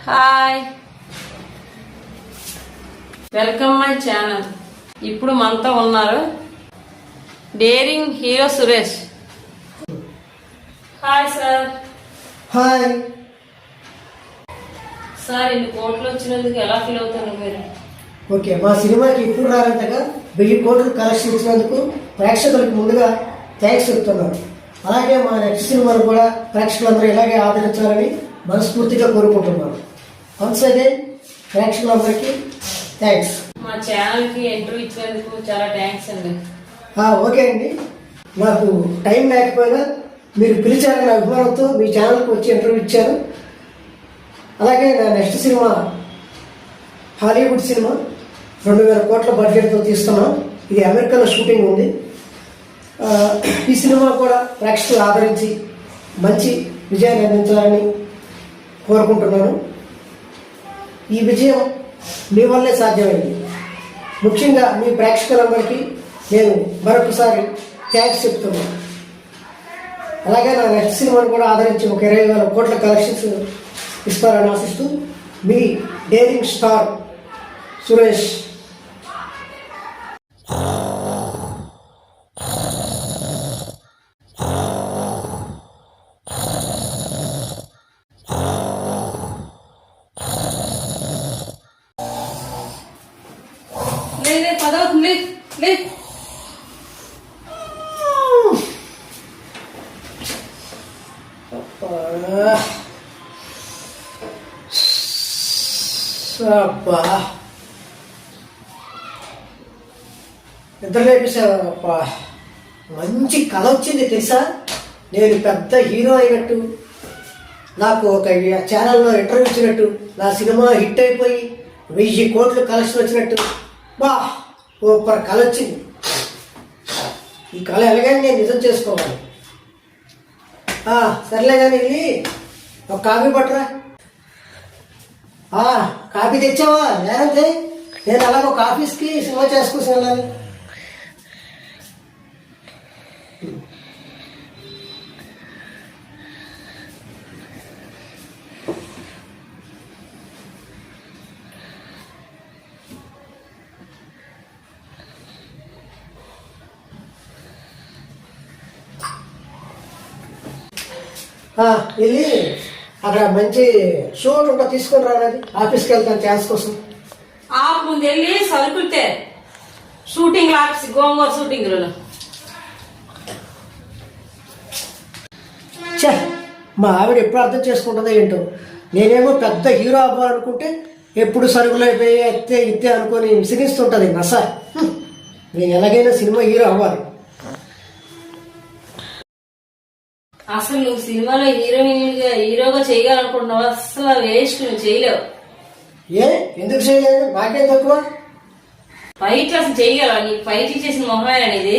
Hi, welcome my channel. ఇప్పుడు మనతో ఉన్నారు daring hero Suresh. Hi sir. Hi sir, ఇన్ని కోట్లు వచ్చినందుకు ఎలా ఫీల్ అవుతారు మీరు? ఓకే, మా సినిమాకి ఇప్పుడు రానంతగా 1000 కోట్లు కలెక్షన్ ఇచ్చినందుకు ప్రేక్షకులకు ముందుగా థ్యాంక్స్ చెప్తున్నాను. అలాగే మా నెక్స్ట్ సినిమాను కూడా ప్రేక్షకులందరూ ఇలాగే ఆదరించాలని మనస్ఫూర్తిగా కోరుకుంటున్నాను. వన్స్ అగైన్ ప్రేక్షకులందరికీ థ్యాంక్స్. మా ఛానల్కి ఇంటర్వ్యూ ఇచ్చినందుకు చాలా థ్యాంక్స్ అండి. ఓకే అండి, నాకు టైం లేకపోయినా మీరు పిలిచారనే అభిమానంతో మీ ఛానల్కి వచ్చి ఇంటర్వ్యూ ఇచ్చాను. అలాగే నా నెక్స్ట్ సినిమా హాలీవుడ్ సినిమా 2000 కోట్ల బడ్జెట్తో తీస్తున్నాం. ఇది అమెరికాలో షూటింగ్ ఉంది. ఈ సినిమా కూడా ప్రేక్షకులు ఆదరించి మంచి విజయాన్ని అందించాలని కోరుకుంటున్నాను. ఈ విజయం మీ వల్లే సాధ్యమైంది. ముఖ్యంగా మీ ప్రేక్షకులందరికీ నేను మరొకసారి థ్యాంక్స్ చెప్తున్నాను. అలాగే నా నెక్స్ట్ సినిమాను కూడా ఆదరించి ఒక 20,000 కోట్ల కలెక్షన్స్ ఇస్తారని ఆశిస్తూ మీ డేరింగ్ స్టార్ సురేష్. లే పదవుతుంది, లే. అబ్బా, నిద్ర లేపేసావా? మంచి కళ వచ్చింది తెలుసా. నేను పెద్ద హీరో అయినట్టు, నాకు ఒక ఛానల్లో ఇంటర్వ్యూ ఇచ్చినట్టు, నా సినిమా హిట్ అయిపోయి 1000 కోట్లు కలెక్షన్ వచ్చినట్టు. బా, సూపర్ కళ వచ్చింది. ఈ కళ ఎలాగైనా నేను నిజం చేసుకోవాలి. సర్లే కానీ వెళ్ళి ఒక కాఫీ పట్టరా. కాఫీ తెచ్చావా? లేదంటే నేను అలాగ ఒక ఆఫీస్కి సినిమా చేసుకుని వెళ్ళాలి. వెళ్ళి అక్కడ మంచి షూట్ ఉంటా తీసుకొని రావాలి. ఆఫీస్కి వెళ్తాను ఛాన్స్ కోసం. ముందు వెళ్ళి సరుకులతే షూటింగ్ ఆఫీస్ గోంగూర షూటింగ్. మా ఆవిడ ఎప్పుడు అర్థం చేసుకుంటుందో ఏంటో. నేనేమో పెద్ద హీరో అవ్వాలనుకుంటే ఎప్పుడు సరుకులు అయిపోయి ఇత్తే అనుకొని విసిగిస్తుంటుంది నస. నేను ఎలాగైనా సినిమా హీరో అవ్వాలి. అసలు నువ్వు సినిమాలో హీరోగా చేయగలనుకుంటున్నావు? అసలు వేస్ట్, నువ్వు చేయలేవు. ఎందుకు చేయలేదు? నాకేం తక్కువ? ఫైట్లు అసలు చేయగలవా? నీకు ఫైట్లు చేసిన మొహమే అనేది.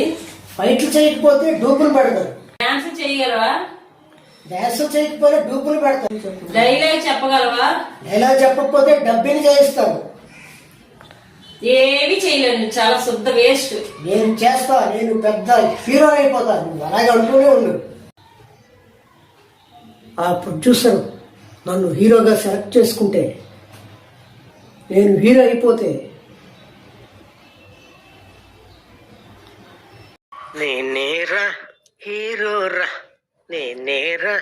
ఫైట్లు చేయకపోతే డూపులు పెడతారు. డాన్స్ చేయగలవా? డాన్స్ చేయకపోతే డూపులు పెడతారు. డైలాగ్ చెప్పగలవా? డైలాగ్ చెప్పకపోతే డబ్బిని చేయిస్తాను. ఏమి చేయలేవు, నువ్వు చాలా శుద్ధ వేస్ట్. నేను చేస్తా, నేను పెద్ద హీరో అయిపోతాను. నువ్వు అలాగే అంటూనే ఉండు. ఆ ప్రొడ్యూసర్ నన్ను హీరోగా సెలెక్ట్ చేసుకుంటే, నేను హీరో అయిపోతే, నేనేరా హీరోరా, నేనేరా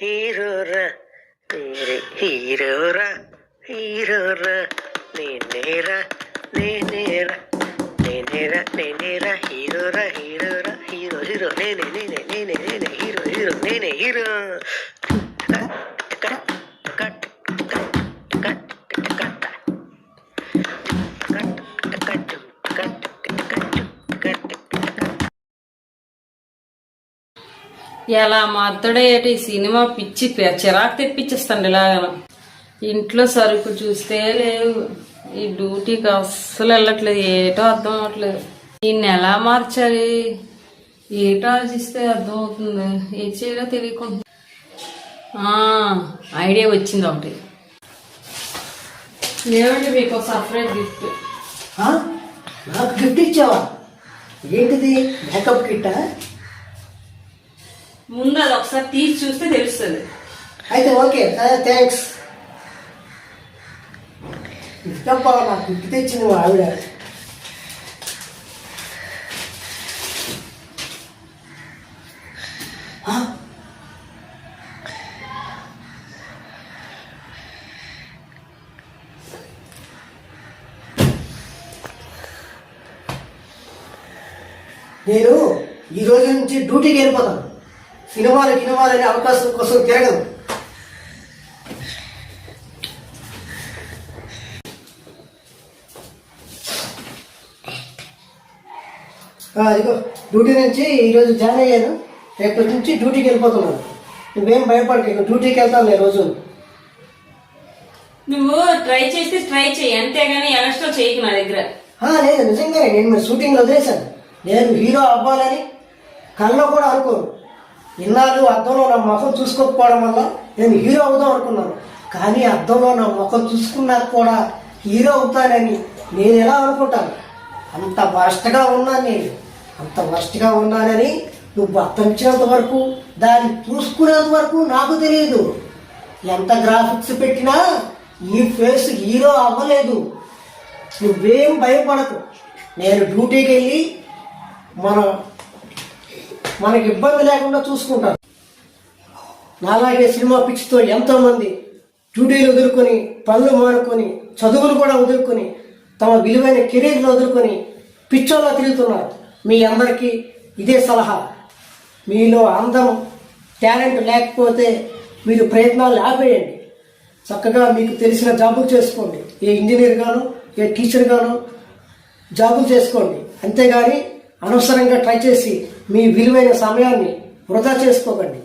హీరోరా, హీరోరా హీరోరా, నేనేరా నేనేరా నేనేరా నేనేరా హీరోరా హీరోరా హీరో హీరో నేనే నేనే నేనే నేనే హీరో హీరో నేనే హీరో. ఎలా మాత్రడే ఈ సినిమా పిచ్చి చిరాకు తెప్పించేస్తాండి. ఇలాగన ఇంట్లో సరుకు చూస్తే లేవు, ఈ డ్యూటీకి అస్సలు వెళ్ళట్లేదు, ఏటో అర్థం అవ్వట్లేదు. దీన్ని ఎలా మార్చాలి, ఏటో ఆలోచిస్తే అర్థమవుతుంది. ఏం చేయాలో తెలియకుండా ఐడియా వచ్చింది ఒకటి. ఏమంటే మీకు సపరేట్ గిఫ్ట్. నాకు గిఫ్ట్ ఇచ్చావా? ఏంటిది? మేకప్ కిట్టా? ముందు అది ఒకసారి తీసి చూస్తే తెలుస్తుంది. అయితే ఓకే, థ్యాంక్స్. ఇష్టప్పా, నాకు గిఫ్ట్ తెచ్చింది మా ఆవిడ. నేను ఈ రోజు నుంచి డ్యూటీకి వెళ్ళిపోతాను. సినిమాలనే అవకాశం కోసం తిరగను. ఇదిగో డ్యూటీ నుంచి ఈరోజు జాయిన్ అయ్యాను. రేపటి నుంచి డ్యూటీకి వెళ్ళిపోతున్నాను. నువ్వేం భయపడకు, డ్యూటీకి వెళ్తాను నేను రోజు. నువ్వు ట్రై చేస్తే ట్రై చేయి, అంతేగాని ఎక్స్ట్రా చేయకు నా దగ్గర. లేదు, నిజంగానే నేను మీరు షూటింగ్ వదిలేశాను. నేను హీరో అవ్వాలని కళ్ళలో కూడా అనుకోను. ఇన్నాళ్ళు అద్దంలో నా ముఖం చూసుకోకపోవడం వల్ల నేను హీరో అవుదాం అనుకున్నాను. కానీ అద్దంలో నా ముఖం చూసుకున్నాక కూడా హీరో అవుతానని నేను ఎలా అనుకుంటాను? అంత వర్స్ట్గా ఉన్నాను నేను. అంత వర్స్ట్గా ఉన్నానని నువ్వు అర్థం ఇచ్చినంత వరకు, దాన్ని చూసుకునేంత వరకు నాకు తెలియదు. ఎంత గ్రాఫిక్స్ పెట్టినా ఈ ఫేస్ హీరో అవ్వలేదు. నువ్వేం భయపడకు. నేను డ్యూటీకి వెళ్ళి మనకి ఇబ్బంది లేకుండా చూసుకుంటాను. నాలాగే సినిమా పిచ్చితో ఎంతోమంది డ్యూటీలు వదులుకొని, పనులు మానుకొని, చదువులు కూడా వదులుకొని, తమ విలువైన కెరీర్లు వదులుకొని పిచ్చోలా తిరుగుతున్నారు. మీ అందరికీ ఇదే సలహా. మీలో అందం, టాలెంట్ లేకపోతే మీరు ప్రయత్నాలు ఆపేయండి. చక్కగా మీకు తెలిసిన జాబులు చేసుకోండి. ఏ ఇంజనీర్ గాను, ఏ టీచర్ గాను జాబులు చేసుకోండి. అంతేగాని అనవసరంగా ట్రై చేసి మీ విలువైన సమయాన్ని వృధా చేసుకోకండి.